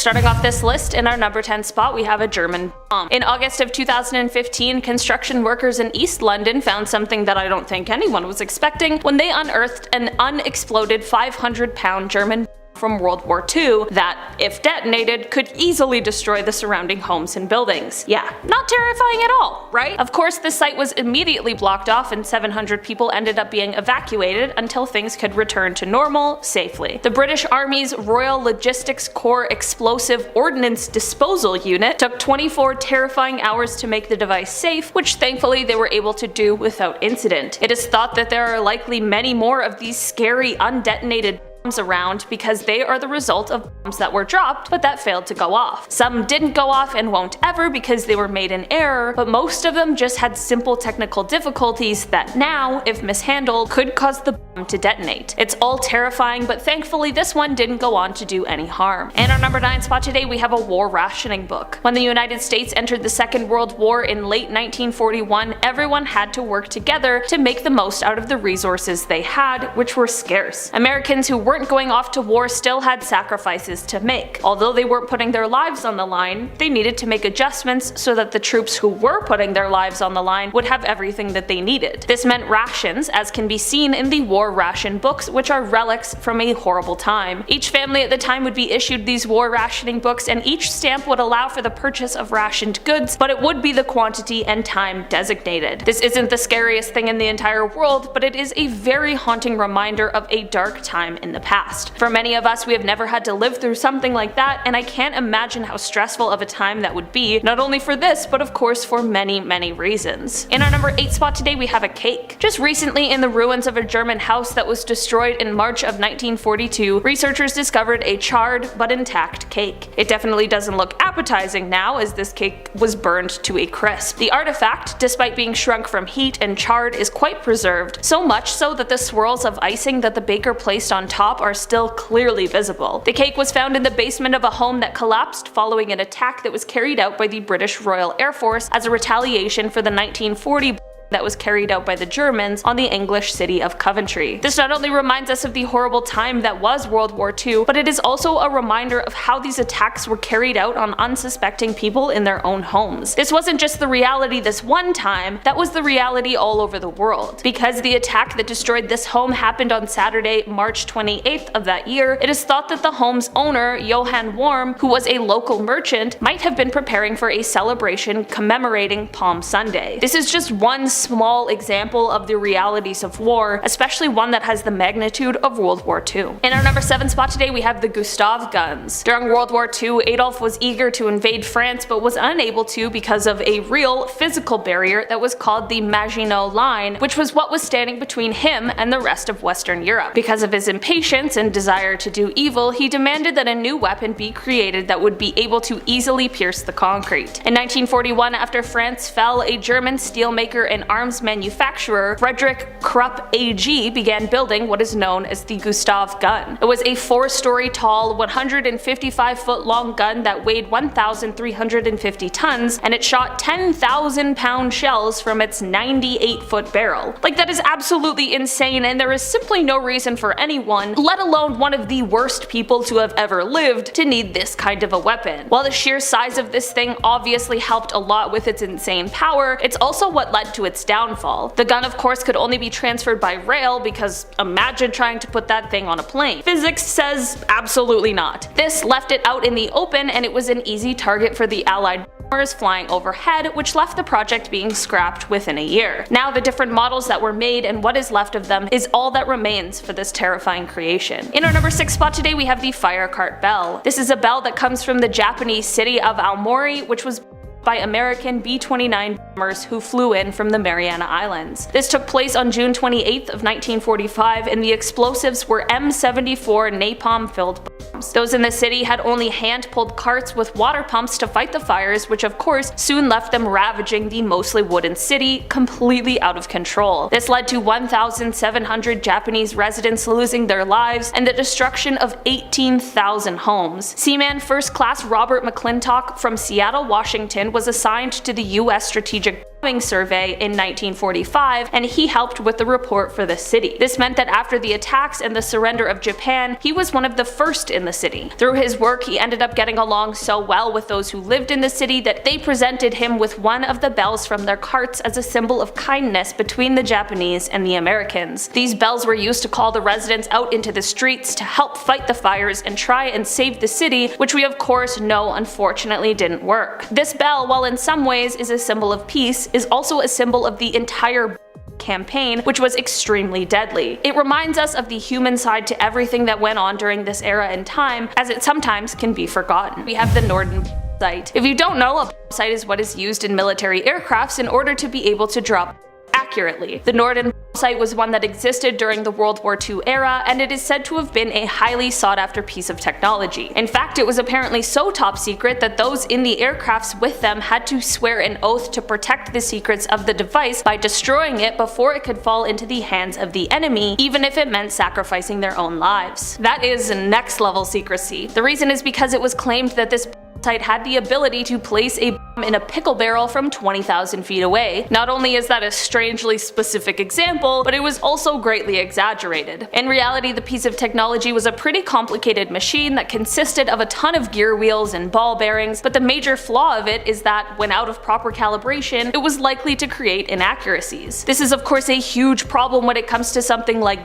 Starting off this list, in our number 10 spot we have a German bomb. In August of 2015, construction workers in East London found something that I don't think anyone was expecting when they unearthed an unexploded 500-pound German from World War II that, if detonated, could easily destroy the surrounding homes and buildings. Yeah, not terrifying at all, right? Of course, the site was immediately blocked off and 700 people ended up being evacuated until things could return to normal safely. The British Army's Royal Logistics Corps Explosive Ordnance Disposal Unit took 24 terrifying hours to make the device safe, which thankfully they were able to do without incident. It is thought that there are likely many more of these scary undetonated bombs around because they are the result of bombs that were dropped but that failed to go off. Some didn't go off and won't ever because they were made in error, but most of them just had simple technical difficulties that now, if mishandled, could cause the bomb to detonate. It's all terrifying, but thankfully this one didn't go on to do any harm. And our number 9 spot today we have a war rationing book. When the United States entered the Second World War in late 1941, everyone had to work together to make the most out of the resources they had, which were scarce. Americans who weren't going off to war still had sacrifices to make. Although they weren't putting their lives on the line, they needed to make adjustments so that the troops who were putting their lives on the line would have everything that they needed. This meant rations, as can be seen in the war ration books, which are relics from a horrible time. Each family at the time would be issued these war rationing books, and each stamp would allow for the purchase of rationed goods, but it would be the quantity and time designated. This isn't the scariest thing in the entire world, but it is a very haunting reminder of a dark time in the past. For many of us, we have never had to live through something like that, and I can't imagine how stressful of a time that would be, not only for this, but of course for many reasons. In our number 8 spot today we have a cake. Just recently, in the ruins of a German house that was destroyed in March of 1942, researchers discovered a charred but intact cake. It definitely doesn't look appetizing now, as this cake was burned to a crisp. The artifact, despite being shrunk from heat and charred, is quite preserved, so much so that the swirls of icing that the baker placed on top are still clearly visible. The cake was found in the basement of a home that collapsed following an attack that was carried out by the British Royal Air Force as a retaliation for the 1940 that was carried out by the Germans on the English city of Coventry. This not only reminds us of the horrible time that was World War II, but it is also a reminder of how these attacks were carried out on unsuspecting people in their own homes. This wasn't just the reality this one time, that was the reality all over the world. Because the attack that destroyed this home happened on Saturday, March 28th of that year, it is thought that the home's owner, Johann Worm, who was a local merchant, might have been preparing for a celebration commemorating Palm Sunday. This is just one small example of the realities of war, especially one that has the magnitude of World War II. In our number 7 spot today we have the Gustav guns. During World War II, Adolf was eager to invade France but was unable to because of a real physical barrier that was called the Maginot Line, which was what was standing between him and the rest of Western Europe. Because of his impatience and desire to do evil, he demanded that a new weapon be created that would be able to easily pierce the concrete. In 1941, after France fell, a German steelmaker and arms manufacturer, Frederick Krupp AG, began building what is known as the Gustav gun. It was a 4-story tall, 155-foot long gun that weighed 1,350 tons, and it shot 10,000-pound shells from its 98-foot barrel. Like, that is absolutely insane, and there is simply no reason for anyone, let alone one of the worst people to have ever lived, to need this kind of a weapon. While the sheer size of this thing obviously helped a lot with its insane power, it's also what led to its downfall. The gun, of course, could only be transferred by rail, because imagine trying to put that thing on a plane. Physics says absolutely not. This left it out in the open, and it was an easy target for the Allied bombers flying overhead, which left the project being scrapped within a year. Now the different models that were made and what is left of them is all that remains for this terrifying creation. In our number 6 spot today we have the fire cart bell. This is a bell that comes from the Japanese city of Aomori, which was by American B-29 bombers who flew in from the Mariana Islands. This took place on June 28th of 1945, and the explosives were M74 napalm-filled bombs. Those in the city had only hand-pulled carts with water pumps to fight the fires, which of course soon left them ravaging the mostly wooden city, completely out of control. This led to 1,700 Japanese residents losing their lives and the destruction of 18,000 homes. Seaman First Class Robert McClintock from Seattle, Washington, was assigned to the U.S. Strategic survey in 1945, and he helped with the report for the city. This meant that after the attacks and the surrender of Japan, he was one of the first in the city. Through his work, he ended up getting along so well with those who lived in the city that they presented him with one of the bells from their carts as a symbol of kindness between the Japanese and the Americans. These bells were used to call the residents out into the streets to help fight the fires and try and save the city, which we of course know unfortunately didn't work. This bell, while in some ways is a symbol of peace, is also a symbol of the entire campaign, which was extremely deadly. It reminds us of the human side to everything that went on during this era and time, as it sometimes can be forgotten. We have the Norden sight. If you don't know, a sight is what is used in military aircrafts in order to be able to drop accurately. The Norden sight was one that existed during the World War II era, and it is said to have been a highly sought after piece of technology. In fact, it was apparently so top secret that those in the aircrafts with them had to swear an oath to protect the secrets of the device by destroying it before it could fall into the hands of the enemy, even if it meant sacrificing their own lives. That is next level secrecy. The reason is because it was claimed that this sight had the ability to place a bomb in a pickle barrel from 20,000 feet away. Not only is that a strangely specific example, but it was also greatly exaggerated. In reality, the piece of technology was a pretty complicated machine that consisted of a ton of gear wheels and ball bearings, but the major flaw of it is that when out of proper calibration, it was likely to create inaccuracies. This is of course a huge problem when it comes to something like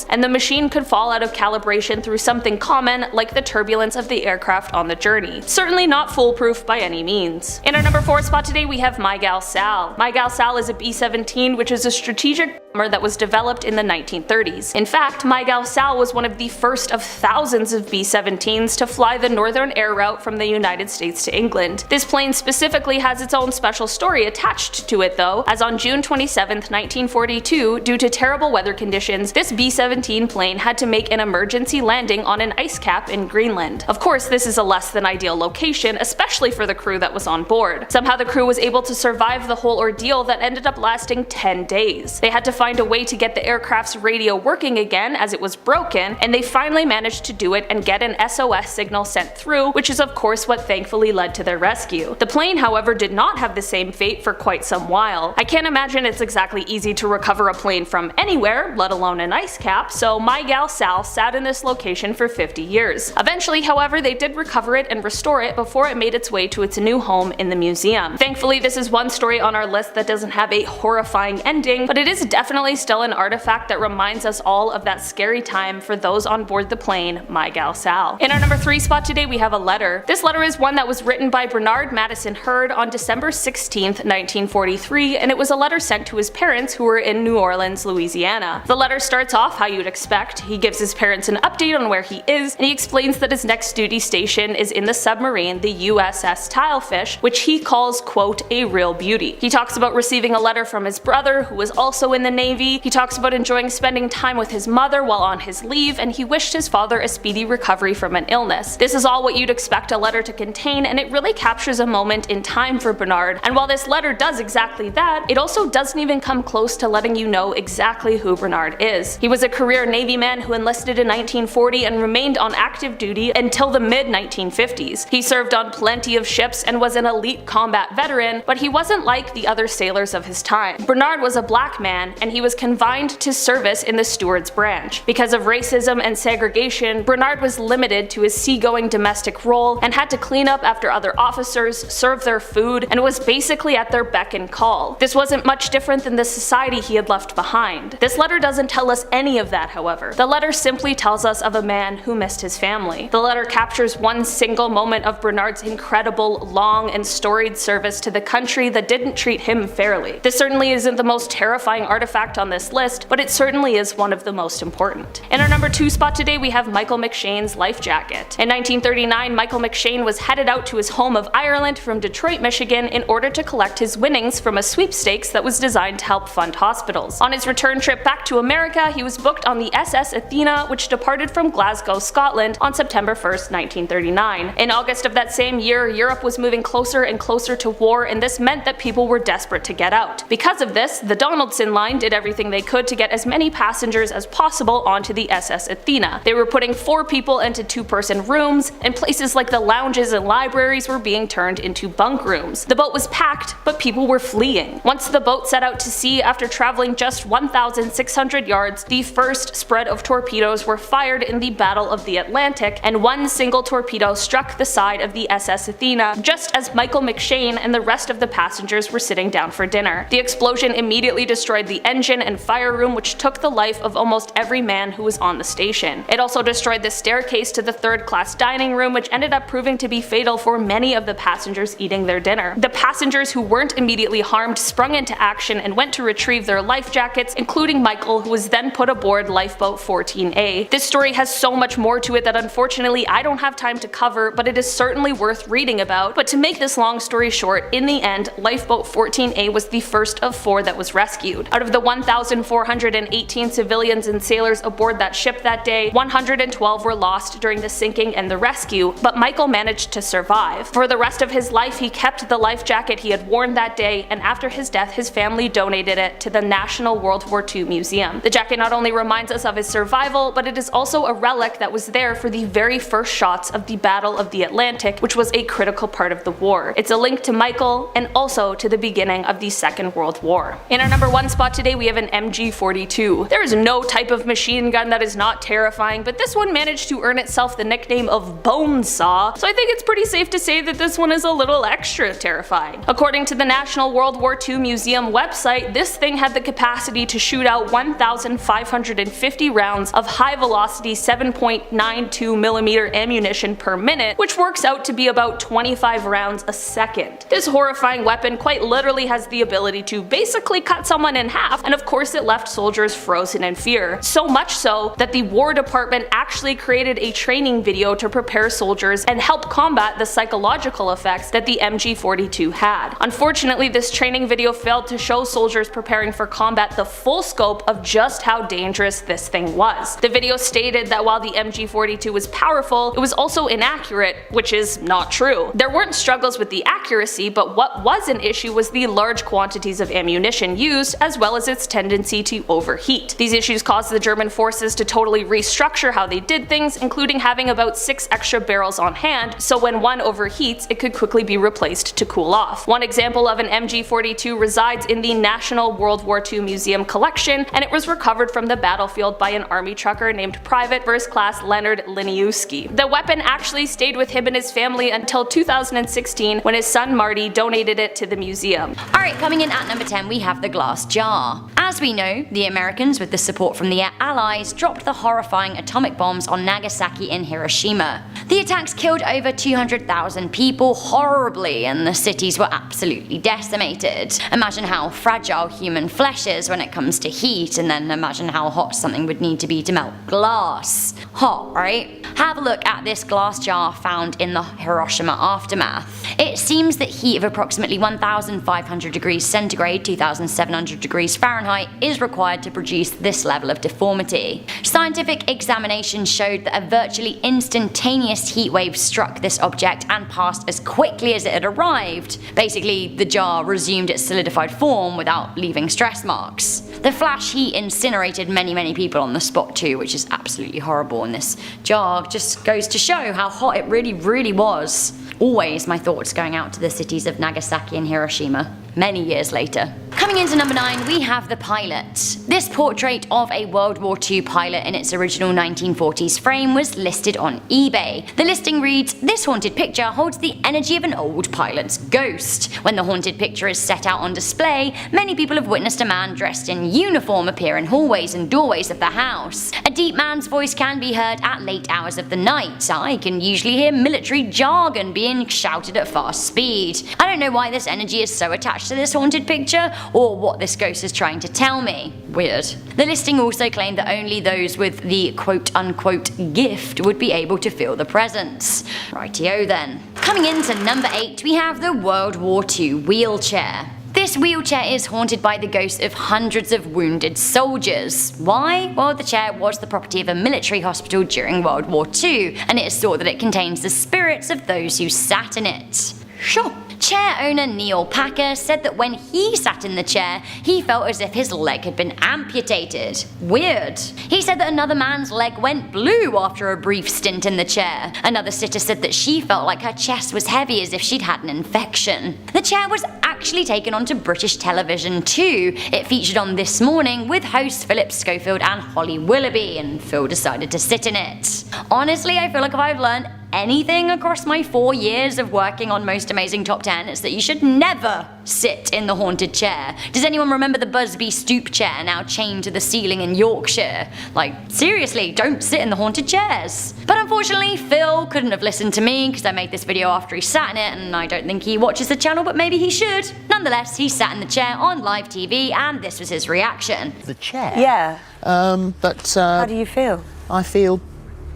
and the machine could fall out of calibration through something common like the turbulence of the aircraft on the journey. Certainly not foolproof by any means. In our number 4 spot today we have My Gal Sal. My Gal Sal is a B-17, which is a strategic bomber that was developed in the 1930s. In fact, My Gal Sal was one of the first of thousands of B-17s to fly the northern air route from the United States to England. This plane specifically has its own special story attached to it though, as on June 27, 1942, due to terrible weather conditions, this B-17 plane had to make an emergency landing on an ice cap in Greenland. Of course, this is a less than ideal location, especially for the crew that was on board. Somehow the crew was able to survive the whole ordeal that ended up lasting 10 days. They had to find a way to get the aircraft's radio working again as it was broken, and they finally managed to do it and get an SOS signal sent through, which is of course what thankfully led to their rescue. The plane, however, did not have the same fate for quite some while. I can't imagine it's exactly easy to recover a plane from anywhere, let alone an ice cap, so My Gal Sal sat in this location for 50 years. Eventually, however, they did recover it and restore it before it made its way to its new home in the museum. Thankfully, this is one story on our list that doesn't have a horrifying ending, but it is definitely still an artifact that reminds us all of that scary time for those on board the plane My Gal Sal. In our number 3 spot today we have a letter. This letter is one that was written by Bernard Madison Hurd on December 16th, 1943, and it was a letter sent to his parents who were in New Orleans, Louisiana. The letter starts off how you'd expect. He gives his parents an update on where he is, and he explains that his next duty station is in the submarine, the USS Tilefish, which he calls, quote, a real beauty. He talks about receiving a letter from his brother, who was also in the Navy. He talks about enjoying spending time with his mother while on his leave, and he wished his father a speedy recovery from an illness. This is all what you'd expect a letter to contain, and it really captures a moment in time for Bernard. And while this letter does exactly that, it also doesn't even come close to letting you know exactly who Bernard is. He was a career Navy man who enlisted in 1940 and remained on active duty until the mid-1950s. He served on plenty of ships and was an elite combat veteran, but he wasn't like the other sailors of his time. Bernard was a black man, and he was confined to service in the steward's branch. Because of racism and segregation, Bernard was limited to his seagoing domestic role and had to clean up after other officers, serve their food, and was basically at their beck and call. This wasn't much different than the society he had left behind. This letter doesn't tell us any of that, however. The letter simply tells us of a man who missed his family. The letter captures one single moment of Bernard's incredible, long, and storied service to the country that didn't treat him fairly. This certainly isn't the most terrifying artifact on this list, but it certainly is one of the most important. In our number 2 spot today we have Michael McShane's life jacket. In 1939, Michael McShane was headed out to his home of Ireland from Detroit, Michigan in order to collect his winnings from a sweepstakes that was designed to help fund hospitals. On his return trip back to America, he was was booked on the SS Athena, which departed from Glasgow, Scotland on September 1st, 1939. In August of that same year, Europe was moving closer and closer to war, and this meant that people were desperate to get out. Because of this, the Donaldson Line did everything they could to get as many passengers as possible onto the SS Athena. They were putting 4 people into 2-person rooms, and places like the lounges and libraries were being turned into bunk rooms. The boat was packed, but people were fleeing. Once the boat set out to sea after traveling just 1,600 yards, the first spread of torpedoes were fired in the Battle of the Atlantic, and one single torpedo struck the side of the SS Athena just as Michael McShane and the rest of the passengers were sitting down for dinner. The explosion immediately destroyed the engine and fire room, which took the life of almost every man who was on the station. It also destroyed the staircase to the third-class dining room, which ended up proving to be fatal for many of the passengers eating their dinner. The passengers who weren't immediately harmed sprung into action and went to retrieve their life jackets, including Michael, who was then put aboard lifeboat 14A. This story has so much more to it that unfortunately I don't have time to cover, but it is certainly worth reading about. But to make this long story short, in the end, lifeboat 14A was the first of 4 that was rescued. Out of the 1,418 civilians and sailors aboard that ship that day, 112 were lost during the sinking and the rescue, but Michael managed to survive. For the rest of his life, he kept the life jacket he had worn that day, and after his death, his family donated it to the National World War II Museum. The jacket not only reminds us of his survival, but it is also a relic that was there for the very first shots of the Battle of the Atlantic, which was a critical part of the war. It's a link to Michael and also to the beginning of the Second World War. In our number 1 spot today, we have an MG42. There is no type of machine gun that is not terrifying, but this one managed to earn itself the nickname of Bonesaw, so I think it's pretty safe to say that this one is a little extra terrifying. According to the National World War II Museum website, this thing had the capacity to shoot out 1,550 rounds of high-velocity 7.92mm ammunition per minute, which works out to be about 25 rounds a second. This horrifying weapon quite literally has the ability to basically cut someone in half, and of course it left soldiers frozen in fear. So much so that the War Department actually created a training video to prepare soldiers and help combat the psychological effects that the MG42 had. Unfortunately, this training video failed to show soldiers preparing for combat the full scope of just how dangerous this thing was. The video stated that while the MG42 was powerful, it was also inaccurate, which is not true. There weren't struggles with the accuracy, but what was an issue was the large quantities of ammunition used, as well as its tendency to overheat. These issues caused the German forces to totally restructure how they did things, including having about 6 extra barrels on hand, so when one overheats, it could quickly be replaced to cool off. One example of an MG42 resides in the National World War II Museum collection, and it was recovered from the battlefield by an army trucker named Private First Class Leonard Liniewski. The weapon actually stayed with him and his family until 2016, when his son Marty donated it to the museum. Alright, coming in at number 10, we have the glass jar. As we know, the Americans, with the support from the Allies, dropped the horrifying atomic bombs on Nagasaki and Hiroshima. The attacks killed over 200,000 people horribly, and the cities were absolutely decimated. Imagine how fragile human flesh is when it comes to heat, and then imagine how hot something would need to be to melt glass. Hot, right? Have a look at this glass jar found in the Hiroshima aftermath. It seems that heat of approximately 1,500 degrees centigrade, 2,700 degrees Fahrenheit, is required to produce this level of deformity. Scientific examination showed that a virtually instantaneous heat wave struck this object and passed as quickly as it had arrived. Basically, the jar resumed its solidified form without leaving stress marks. The flash heat incinerated many people on the spot too, which is absolutely horrible, and this jar just goes to show how hot it really was. Always my thoughts going out to the cities of Nagasaki and Hiroshima, many years later. Coming into number 9, we have The Pilot. This portrait of a World War II pilot in its original 1940s frame was listed on eBay. The listing reads, "This haunted picture holds the energy of an old pilot's ghost." When the haunted picture is set out on display, many people have witnessed a man dressed in uniform appear in hallways and doorways of the house. A deep man's voice can be heard at late hours of the night. I can usually hear military jargon being shouted at fast speed. I don't know why this energy is so attached to this haunted picture, or what this ghost is trying to tell me. Weird. The listing also claimed that only those with the quote-unquote gift would be able to feel the presence. Rightio then. Coming into number 8, we have the World War II wheelchair. This This wheelchair is haunted by the ghosts of hundreds of wounded soldiers. Why? Well, the chair was the property of a military hospital during World War II, and it is thought that it contains the spirits of those who sat in it. Sure. Chair owner Neil Packer said that when he sat in the chair, he felt as if his leg had been amputated. Weird. He said that another man's leg went blue after a brief stint in the chair. Another sitter said that she felt like her chest was heavy as if she'd had an infection. The chair was actually taken onto British television too. It featured on This Morning with hosts Philip Schofield and Holly Willoughby, and Phil decided to sit in it. Honestly, I feel like if I've learned anything across my 4 years of working on Most Amazing Top 10, it's that you should never sit in the haunted chair. Does anyone remember the Busby stoop chair now chained to the ceiling in Yorkshire? Like, seriously, don't sit in the haunted chairs. But unfortunately, Phil couldn't have listened to me because I made this video after he sat in it, and I don't think he watches the channel, but maybe he should. Nonetheless, he sat in the chair on live TV, and this was his reaction. The chair? Yeah. How do you feel? I feel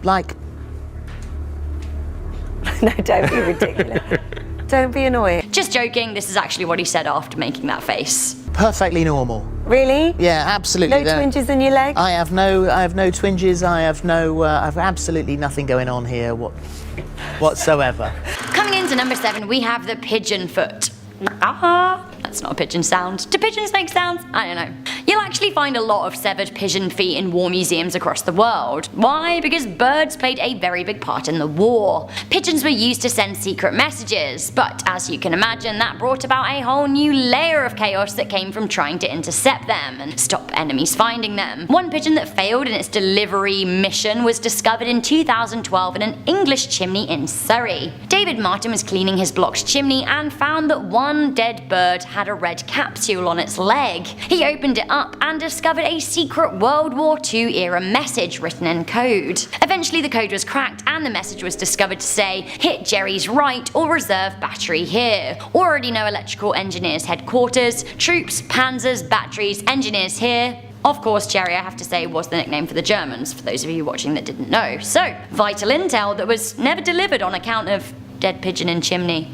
like... No, don't be ridiculous. Don't be annoying. Just joking, this is actually what he said after making that face. perfectly normal. Really? Yeah, absolutely. No twinges in your leg? I have no twinges. I have absolutely nothing going on here whatsoever. Coming into number 7, we have the pigeon foot. That's not a pigeon sound. Do pigeons make sounds? I don't know. You'll actually find a lot of severed pigeon feet in war museums across the world. Why? Because birds played a very big part in the war. Pigeons were used to send secret messages, but as you can imagine, that brought about a whole new layer of chaos that came from trying to intercept them and stop enemies finding them. One pigeon that failed in its delivery mission was discovered in 2012 in an English chimney in Surrey. David Martin was cleaning his block's chimney and found that one dead bird had a red capsule on its leg. He opened it up and discovered a secret World War II era message written in code. Eventually the code was cracked and the message was discovered to say, "Hit Jerry's right or reserve battery here. Already know electrical engineers headquarters, troops, panzers, batteries, engineers here." Of course, Jerry, I have to say, was the nickname for the Germans, for those of you watching that didn't know. So, vital intel that was never delivered on account of dead pigeon in chimney.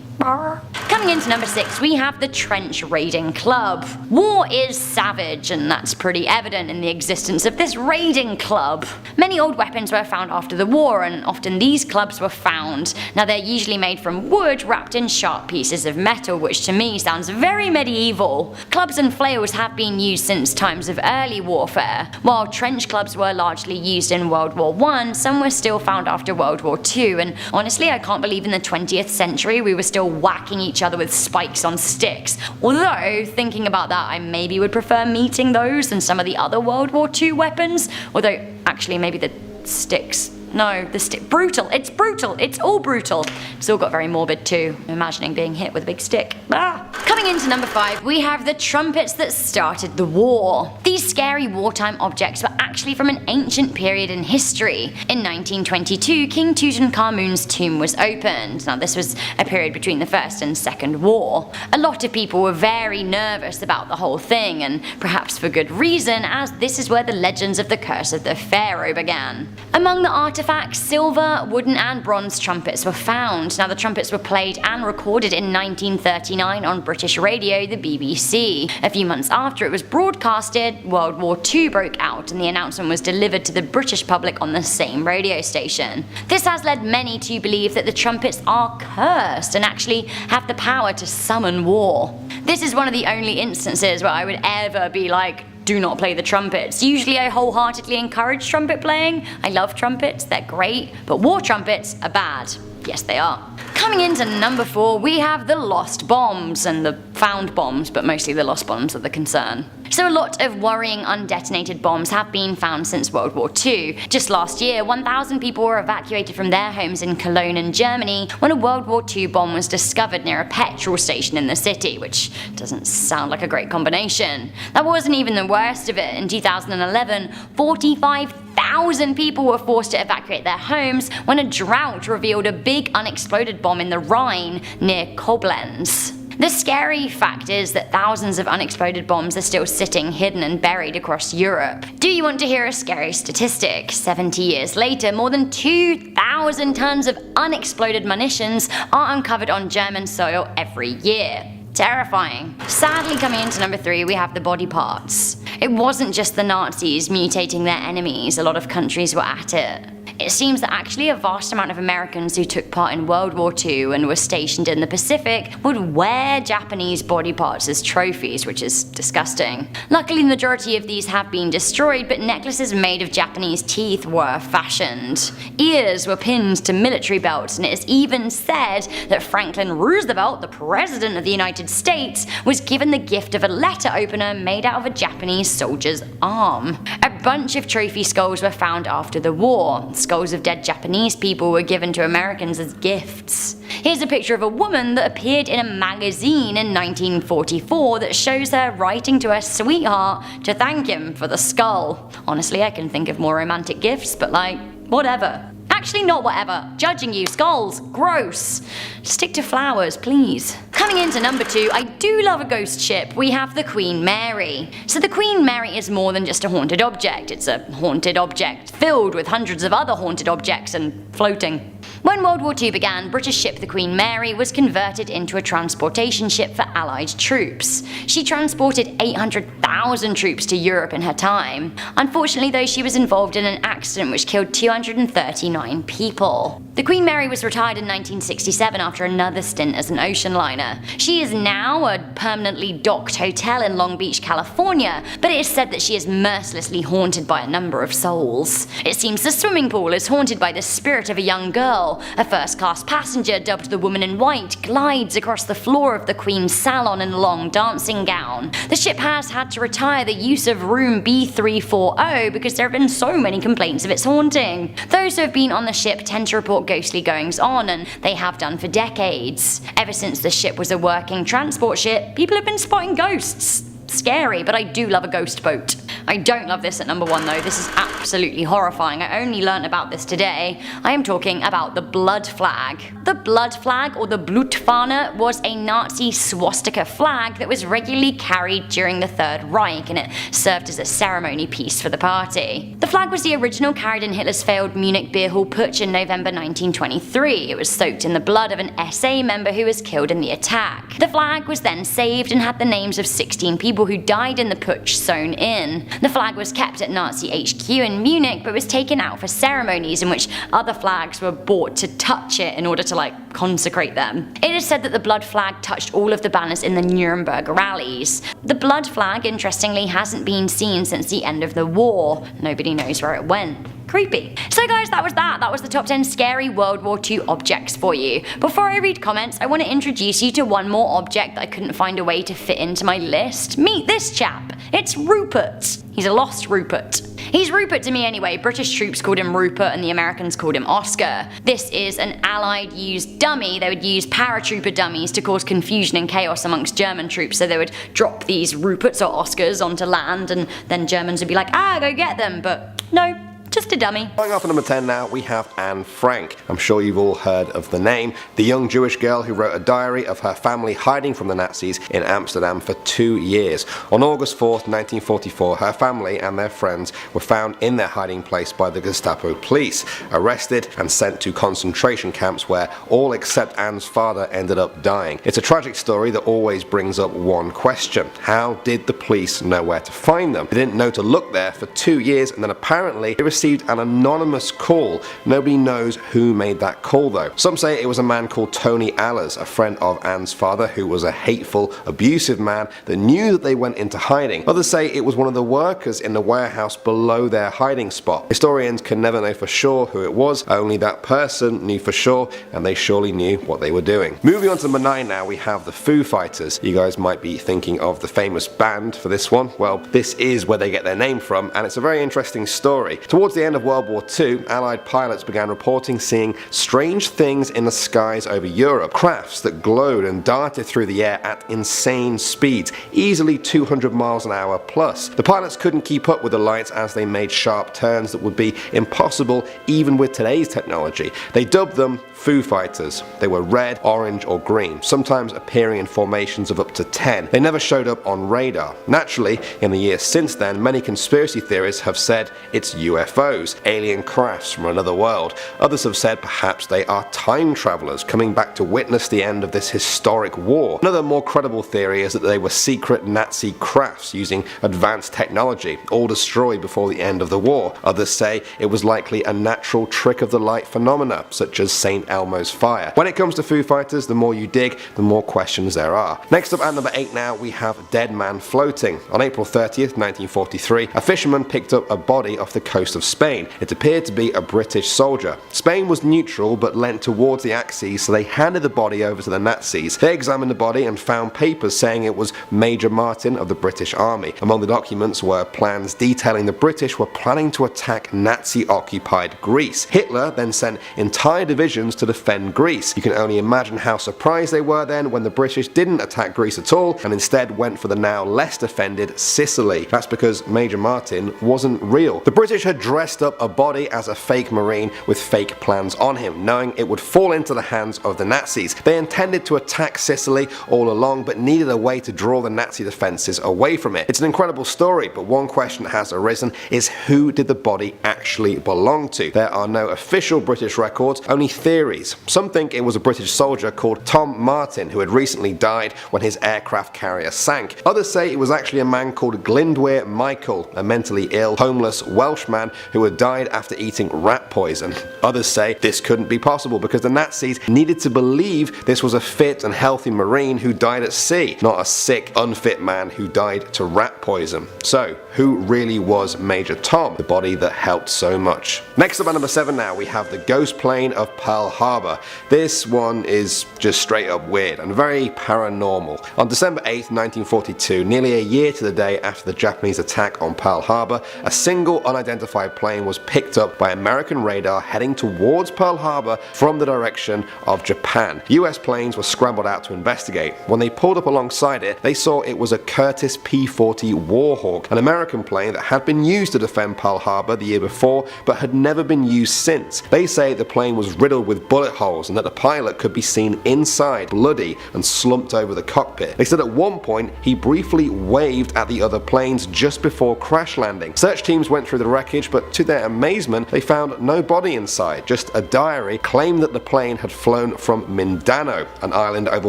Coming into number 6, we have the Trench Raiding Club. War is savage, and that's pretty evident in the existence of this raiding club. Many old weapons were found after the war, and often these clubs were found. Now they're usually made from wood wrapped in sharp pieces of metal, which to me sounds very medieval. Clubs and flails have been used since times of early warfare. While trench clubs were largely used in World War I, some were still found after World War II, and honestly I can't believe in the 20th century we were still whacking each other with spikes on sticks. Although, thinking about that, I maybe would prefer meeting those than some of the other World War II weapons. Although, actually, maybe the sticks. No, the stick. Brutal. It's brutal. It's all brutal. It's all got very morbid too. I'm imagining being hit with a big stick. Coming into number 5, we have the trumpets that started the war. These scary wartime objects were actually from an ancient period in history. In 1922, King Tutankhamun's tomb was opened. Now this was a period between the First and Second War. A lot of people were very nervous about the whole thing, and perhaps for good reason, as this is where the legends of the Curse of the Pharaoh began. Among the artifacts, silver, wooden and bronze trumpets were found. Now the trumpets were played and recorded in 1939 on British radio, the BBC. A few months after it was broadcasted, World War II broke out and the announcement was delivered to the British public on the same radio station. This has led many to believe that the trumpets are cursed and actually have the power to summon war. This is one of the only instances where I would ever be like, do not play the trumpets. Usually I wholeheartedly encourage trumpet playing. I love trumpets, they're great, but war trumpets are bad. Yes, they are. Coming into number 4, we have the lost bombs, and the found bombs, but mostly the lost bombs are the concern. So a lot of worrying undetonated bombs have been found since World War II. Just last year, 1,000 people were evacuated from their homes in Cologne in Germany when a World War II bomb was discovered near a petrol station in the city, which doesn't sound like a great combination. That wasn't even the worst of it. In 2011, 45,000 people were forced to evacuate their homes when a drought revealed a big unexploded bomb in the Rhine near Koblenz. The scary fact is that thousands of unexploded bombs are still sitting hidden and buried across Europe. Do you want to hear a scary statistic? 70 years later, more than 2,000 tons of unexploded munitions are uncovered on German soil every year. Terrifying. Sadly, coming into number 3, we have the body parts. It wasn't just the Nazis mutating their enemies, a lot of countries were at it. It seems that actually a vast amount of Americans who took part in World War II and were stationed in the Pacific would wear Japanese body parts as trophies, which is disgusting. Luckily, the majority of these have been destroyed, but necklaces made of Japanese teeth were fashioned. Ears were pinned to military belts, and it is even said that Franklin Roosevelt, the President of the United States, was given the gift of a letter opener made out of a Japanese soldier's arm. A bunch of trophy skulls were found after the war. Skulls of dead Japanese people were given to Americans as gifts. Here's a picture of a woman that appeared in a magazine in 1944 that shows her writing to her sweetheart to thank him for the skull. Honestly, I can think of more romantic gifts, but like, whatever. Actually, not whatever. Judging you. Skulls. Gross. Stick to flowers, please. Coming into number 2, I do love a ghost ship. We have the Queen Mary. So the Queen Mary is more than just a haunted object. It's a haunted object filled with hundreds of other haunted objects and floating. When World War II began, British ship the Queen Mary was converted into a transportation ship for Allied troops. She transported 800,000 troops to Europe in her time. Unfortunately though, she was involved in an accident which killed 239 people. The Queen Mary was retired in 1967 after another stint as an ocean liner. She is now a permanently docked hotel in Long Beach, California, but it is said that she is mercilessly haunted by a number of souls. It seems the swimming pool is haunted by the spirit of a young girl. A first-class passenger, dubbed the Woman in White, glides across the floor of the Queen's salon in a long dancing gown. The ship has had to retire the use of room B340 because there have been so many complaints of its haunting. Those who have been on the ship tend to report ghostly goings on, and they have done for decades. Ever since the ship was a working transport ship, people have been spotting ghosts. Scary, but I do love a ghost boat. I don't love this at number 1 though, this is absolutely horrifying. I only learnt about this today. I am talking about the blood flag. The blood flag, or the Blutfahne, was a Nazi swastika flag that was regularly carried during the Third Reich, and it served as a ceremony piece for the party. The flag was the original carried in Hitler's failed Munich beer hall putsch in November 1923. It was soaked in the blood of an SA member who was killed in the attack. The flag was then saved and had the names of 16 people who died in the putsch sewn in. The flag was kept at Nazi HQ in Munich, but was taken out for ceremonies in which other flags were bought to touch it in order to consecrate them. It is said that the blood flag touched all of the banners in the Nuremberg rallies. The blood flag, interestingly, hasn't been seen since the end of the war. Nobody knows where it went. Creepy. So guys, that was that. That was the top 10 scary World War II objects for you. Before I read comments, I want to introduce you to one more object that I couldn't find a way to fit into my list. Meet this chap. It's Rupert. He's a lost Rupert. He's Rupert to me anyway. British troops called him Rupert and the Americans called him Oscar. This is an Allied used dummy. They would use paratrooper dummies to cause confusion and chaos amongst German troops, so they would drop these Ruperts or Oscars onto land and then Germans would be like, go get them, but no. Just a dummy. Going off at number 10 now, we have Anne Frank. I'm sure you've all heard of the name. The young Jewish girl who wrote a diary of her family hiding from the Nazis in Amsterdam for 2 years. On August 4th, 1944, her family and their friends were found in their hiding place by the Gestapo police, arrested and sent to concentration camps where all except Anne's father ended up dying. It's a tragic story that always brings up one question. How did the police know where to find them? They didn't know to look there for 2 years, and then apparently they received an anonymous call. Nobody knows who made that call though. Some say it was a man called Tony Allers, a friend of Anne's father who was a hateful, abusive man that knew that they went into hiding. Others say it was one of the workers in the warehouse below their hiding spot. Historians can never know for sure who it was, only that person knew for sure, and they surely knew what they were doing. Moving on to number 9 now, we have the Foo Fighters. You guys might be thinking of the famous band for this one. Well, this is where they get their name from, and it's a very interesting story. Towards the end of World War II, Allied pilots began reporting seeing strange things in the skies over Europe. Crafts that glowed and darted through the air at insane speeds, easily 200 miles an hour plus. The pilots couldn't keep up with the lights as they made sharp turns that would be impossible even with today's technology. They dubbed them Foo Fighters. They were red, orange or green, sometimes appearing in formations of up to 10. They never showed up on radar. Naturally, in the years since then, many conspiracy theorists have said it's UFOs. UFOs, alien crafts from another world. Others have said perhaps they are time travelers coming back to witness the end of this historic war. Another more credible theory is that they were secret Nazi crafts using advanced technology, all destroyed before the end of the war. Others say it was likely a natural trick of the light phenomena, such as St. Elmo's fire. When it comes to Foo Fighters, the more you dig, the more questions there are. Next up at number 8 now, we have Dead Man Floating. On April 30th, 1943, a fisherman picked up a body off the coast of Spain. It appeared to be a British soldier. Spain was neutral but leant towards the Axis, so they handed the body over to the Nazis. They examined the body and found papers saying it was Major Martin of the British Army. Among the documents were plans detailing the British were planning to attack Nazi-occupied Greece. Hitler then sent entire divisions to defend Greece. You can only imagine how surprised they were then when the British didn't attack Greece at all and instead went for the now less defended Sicily. That's because Major Martin wasn't real. The British had dressed up a body as a fake Marine with fake plans on him, knowing it would fall into the hands of the Nazis. They intended to attack Sicily all along but needed a way to draw the Nazi defences away from it. It's an incredible story, but one question that has arisen is who did the body actually belong to? There are no official British records, only theories. Some think it was a British soldier called Tom Martin who had recently died when his aircraft carrier sank. Others say it was actually a man called Glyndwr Michael, a mentally ill, homeless Welshman who had died after eating rat poison. Others say this couldn't be possible because the Nazis needed to believe this was a fit and healthy Marine who died at sea, not a sick, unfit man who died to rat poison. So, who really was Major Tom, the body that helped so much? Next up at number 7 now, we have the ghost plane of Pearl Harbor. This one is just straight up weird and very paranormal. On December 8th, 1942, nearly a year to the day after the Japanese attack on Pearl Harbor, a single unidentified plane was picked up by American radar heading towards Pearl Harbor from the direction of Japan. US planes were scrambled out to investigate. When they pulled up alongside it, they saw it was a Curtiss P-40 Warhawk, an American plane that had been used to defend Pearl Harbor the year before but had never been used since. They say the plane was riddled with bullet holes and that the pilot could be seen inside, bloody and slumped over the cockpit. They said at one point he briefly waved at the other planes just before crash landing. Search teams went through the wreckage, but to their amazement they found no body inside, just a diary claimed that the plane had flown from Mindanao, an island over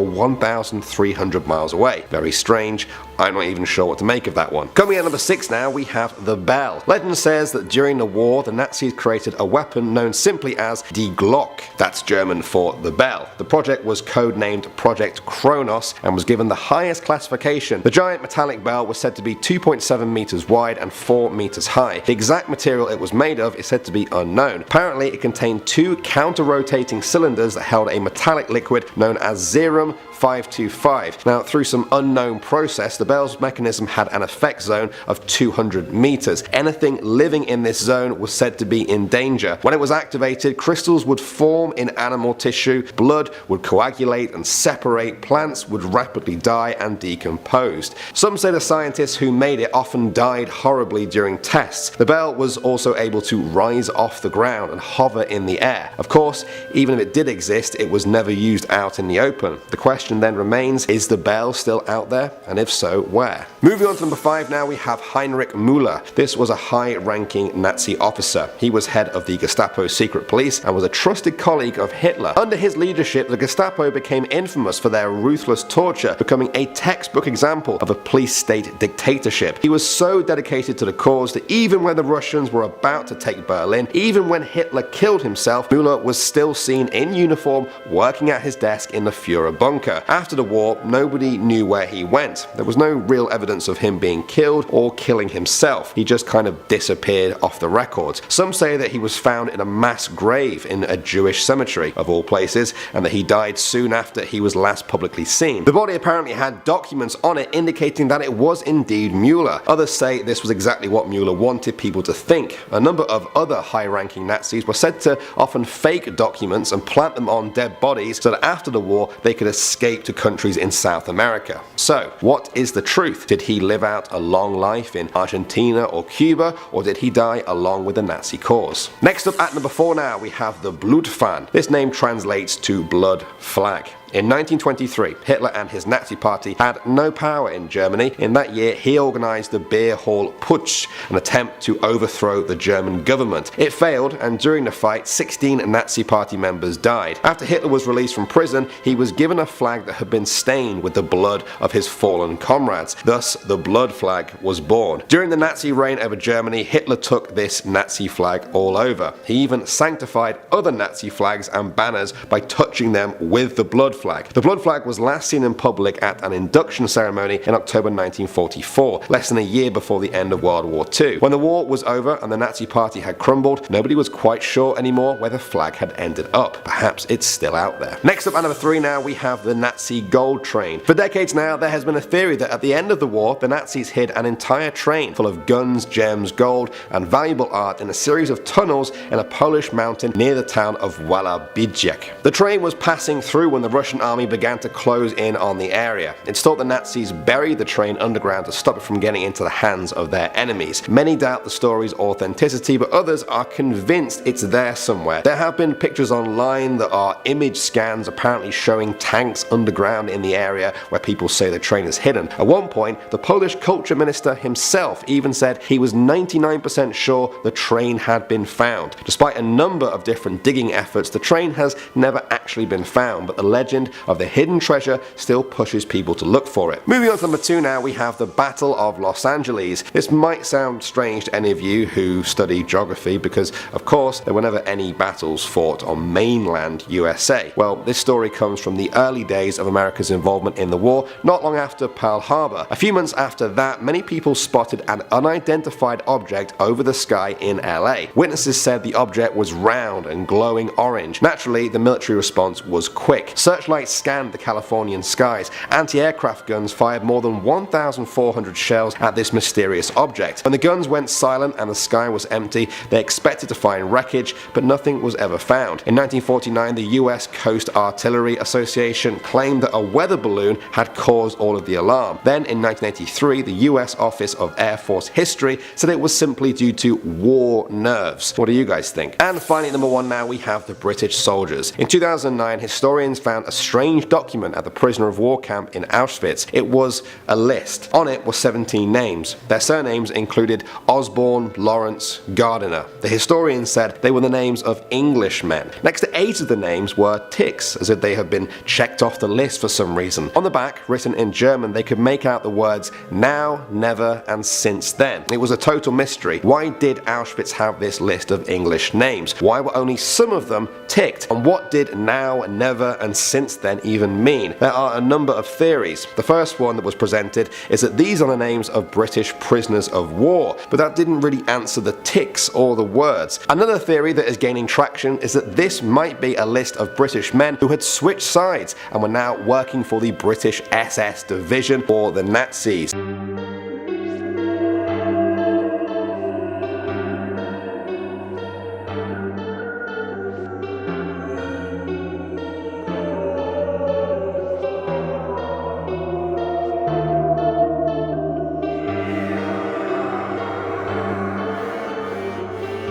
1,300 miles away. Very strange. I'm not even sure what to make of that one. Coming at number 6 now, we have the Bell. Legend says that during the war, the Nazis created a weapon known simply as Die Glock. That's German for the Bell. The project was codenamed Project Kronos and was given the highest classification. The giant metallic bell was said to be 2.7 meters wide and 4 meters high. The exact material it was made of is said to be unknown. Apparently, it contained 2 counter-rotating cylinders that held a metallic liquid known as Zerum 525. Now, through some unknown process, the bell's mechanism had an effect zone of 200 meters. Anything living in this zone was said to be in danger. When it was activated, crystals would form in animal tissue, blood would coagulate and separate, plants would rapidly die and decompose. Some say the scientists who made it often died horribly during tests. The bell was also able to rise off the ground and hover in the air. Of course, even if it did exist, it was never used out in the open. The question then remains, is the bell still out there? And if so, where? Moving on to number 5 now, we have Heinrich Müller. This was a high-ranking Nazi officer. He was head of the Gestapo secret police and was a trusted colleague of Hitler. Under his leadership, the Gestapo became infamous for their ruthless torture, becoming a textbook example of a police state dictatorship. He was so dedicated to the cause that even when the Russians were about to take Berlin, even when Hitler killed himself, Müller was still seen in uniform working at his desk in the Führer bunker. After the war, nobody knew where he went. There was no real evidence of him being killed or killing himself. He just kind of disappeared off the records. Some say that he was found in a mass grave in a Jewish cemetery, of all places, and that he died soon after he was last publicly seen. The body apparently had documents on it indicating that it was indeed Müller. Others say this was exactly what Müller wanted people to think. A number of other high-ranking Nazis were said to often fake documents and plant them on dead bodies so that after the war they could escape to countries in South America. So, what is the truth? Did he live out a long life in Argentina or Cuba, or did he die along with the Nazi cause? Next up at number 4 now, we have the Blutfahne. This name translates to blood flag. In 1923, Hitler and his Nazi party had no power in Germany. In that year, he organized the Beer Hall Putsch, an attempt to overthrow the German government. It failed, and during the fight, 16 Nazi party members died. After Hitler was released from prison, he was given a flag that had been stained with the blood of his fallen comrades. Thus, the blood flag was born. During the Nazi reign over Germany, Hitler took this Nazi flag all over. He even sanctified other Nazi flags and banners by touching them with the blood flag. The blood flag was last seen in public at an induction ceremony in October 1944, less than a year before the end of World War II. When the war was over and the Nazi party had crumbled, nobody was quite sure anymore where the flag had ended up. Perhaps it's still out there. Next up at number 3 now, we have the Nazi gold train. For decades now, there has been a theory that at the end of the war, the Nazis hid an entire train full of guns, gems, gold, and valuable art in a series of tunnels in a Polish mountain near the town of WW2. The train was passing through when the Russian army began to close in on the area. It's thought the Nazis buried the train underground to stop it from getting into the hands of their enemies. Many doubt the story's authenticity, but others are convinced it's there somewhere. There have been pictures online that are image scans apparently showing tanks underground in the area where people say the train is hidden. At one point, the Polish culture minister himself even said he was 99% sure the train had been found. Despite a number of different digging efforts, the train has never actually been found, but the legend of the hidden treasure still pushes people to look for it. Moving on to number 2 now, we have the Battle of Los Angeles. This might sound strange to any of you who study geography because, of course, there were never any battles fought on mainland USA. Well, this story comes from the early days of America's involvement in the war, not long after Pearl Harbor. A few months after that, many people spotted an unidentified object over the sky in LA. Witnesses said the object was round and glowing orange. Naturally, the military response was quick. Searchlights scanned the Californian skies. Anti-aircraft guns fired more than 1,400 shells at this mysterious object. When the guns went silent and the sky was empty, they expected to find wreckage, but nothing was ever found. In 1949, the US Coast Artillery Association claimed that a weather balloon had caused all of the alarm. Then in 1983, the US Office of Air Force History said it was simply due to war nerves. What do you guys think? And finally, at number 1 now, we have the British soldiers. In 2009, historians found a strange document at the prisoner of war camp in Auschwitz. It was a list. On it were 17 names. Their surnames included Osborne, Lawrence, Gardiner. The historians said they were the names of Englishmen. Next to 8 of the names were ticks, as if they had been checked off the list for some reason. On the back, written in German, they could make out the words now, never, and since then. It was a total mystery. Why did Auschwitz have this list of English names? Why were only some of them ticked? And what did now, never, and since then even mean? There are a number of theories. The first one that was presented is that these are the names of British prisoners of war, but that didn't really answer the ticks or the words. Another theory that is gaining traction is that this might be a list of British men who had switched sides and were now working for the British SS division or the Nazis.